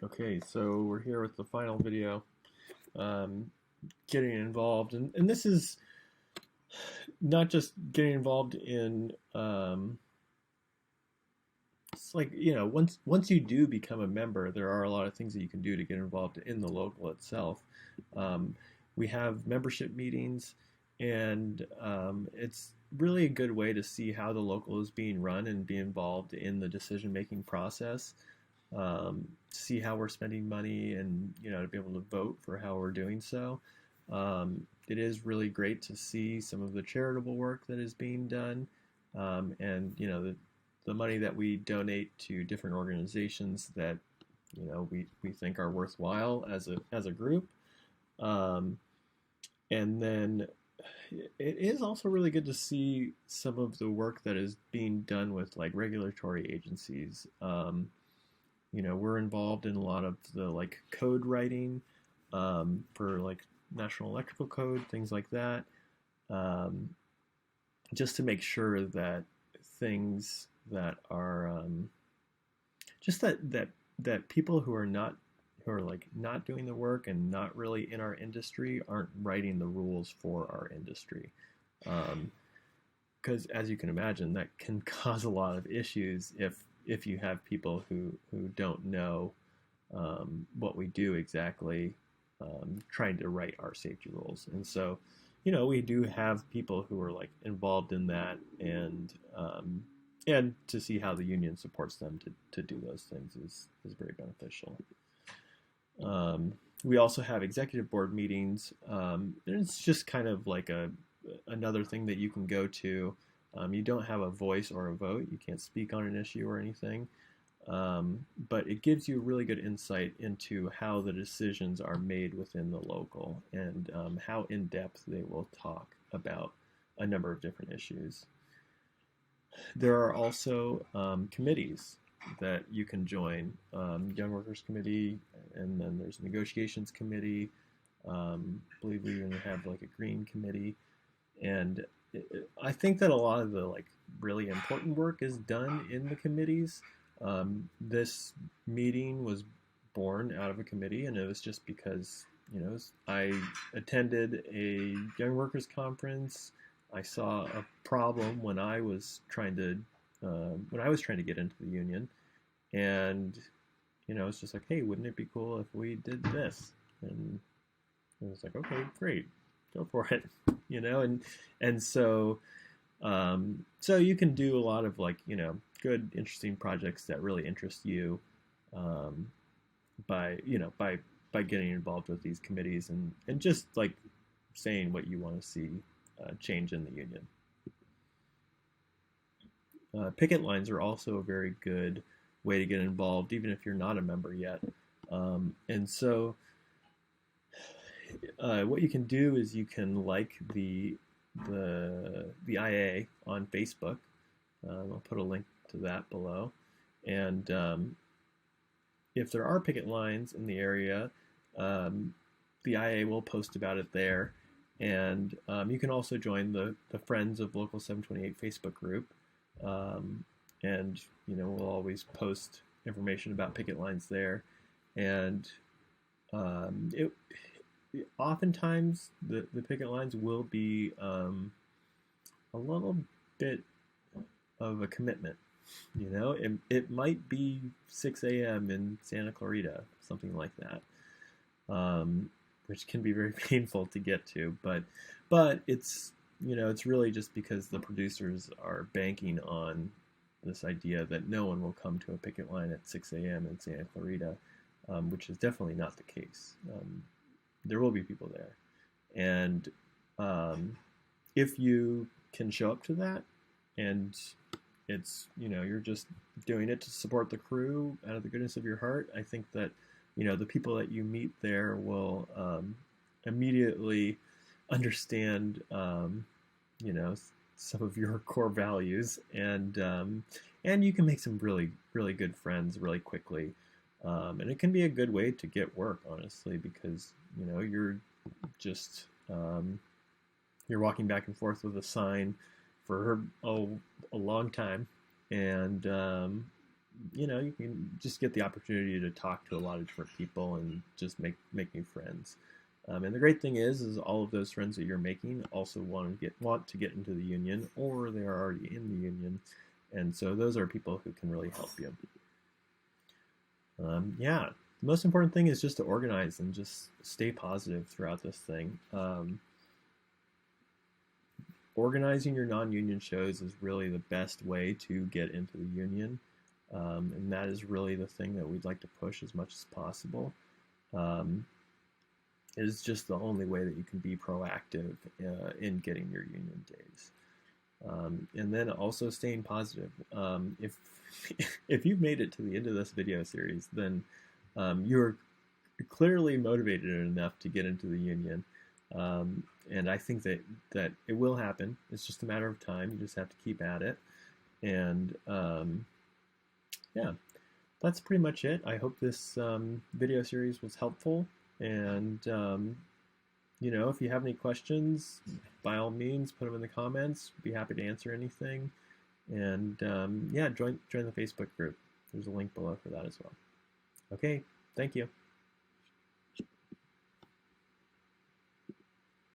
Okay, so we're here with the final video, um, getting involved, and this is not just getting involved in. It's like once you do become a member, there are a lot of things that you can do to get involved in the local itself. Um, we have membership meetings, and it's really a good way to see how the local is being run and be involved in the decision making process. See how we're spending money and to be able to vote for how we're doing so. It is really great to see some of the charitable work that is being done, and the money that we donate to different organizations that we think are worthwhile as a group. Um, and then it is also really good to see some of the work that is being done with like regulatory agencies. We're involved in a lot of the like code writing, for like National Electrical Code, things like that, um, just to make sure that things that are just that people who are like not doing the work and not really in our industry aren't writing the rules for our industry. Because as you can imagine, that can cause a lot of issues if you have people who don't know what we do exactly, trying to write our safety rules. And so, we do have people who are like involved in that, and to see how the union supports them to do those things is very beneficial. We also have executive board meetings, and it's just kind of like another thing that you can go to. You don't have a voice or a vote. You can't speak on an issue or anything. But it gives you really good insight into how the decisions are made within the local, and how in depth they will talk about a number of different issues. There are also committees that you can join, Young Workers Committee, and then there's Negotiations Committee. I believe we even have like a Green Committee, and I think that a lot of the like really important work is done in the committees. This meeting was born out of a committee, and it was just because I attended a young workers conference. I saw a problem when I was trying to get into the union, and it's just like, hey, wouldn't it be cool if we did this? And it was like, okay, great, go for it, and so you can do a lot of like good, interesting projects that really interest you, um, by getting involved with these committees, and just like saying what you want to see change in the union. Picket lines are also a very good way to get involved, even if you're not a member yet. And so, what you can do is you can like the IA on Facebook. I'll put a link to that below. And if there are picket lines in the area, the IA will post about it there. And you can also join the Friends of Local 728 Facebook group. And we'll always post information about picket lines there. And it oftentimes the picket lines will be a little bit of a commitment. It might be 6 a.m. in Santa Clarita, something like that, which can be very painful to get to. But it's really just because the producers are banking on this idea that no one will come to a picket line at 6 a.m. in Santa Clarita, which is definitely not the case. There will be people there, and if you can show up to that, and it's you're just doing it to support the crew out of the goodness of your heart, I think that the people that you meet there will immediately understand some of your core values, and you can make some really really good friends really quickly, and it can be a good way to get work, honestly, because you're just you're walking back and forth with a sign for a long time, and you can just get the opportunity to talk to a lot of different people and just make new friends. And the great thing is all of those friends that you're making also want to get into the union, or they are already in the union, and so those are people who can really help you. Yeah, the most important thing is just to organize and just stay positive throughout this thing. Organizing your non-union shows is really the best way to get into the union, and that is really the thing that we'd like to push as much as possible. It is just the only way that you can be proactive in getting your union days. And then also staying positive. If if you've made it to the end of this video series, then you're clearly motivated enough to get into the union. And I think that it will happen. It's just a matter of time. You just have to keep at it. And yeah, that's pretty much it. I hope this video series was helpful. And if you have any questions, by all means, put them in the comments. Be happy to answer anything. And yeah, join the Facebook group. There's a link below for that as well. Okay, thank you.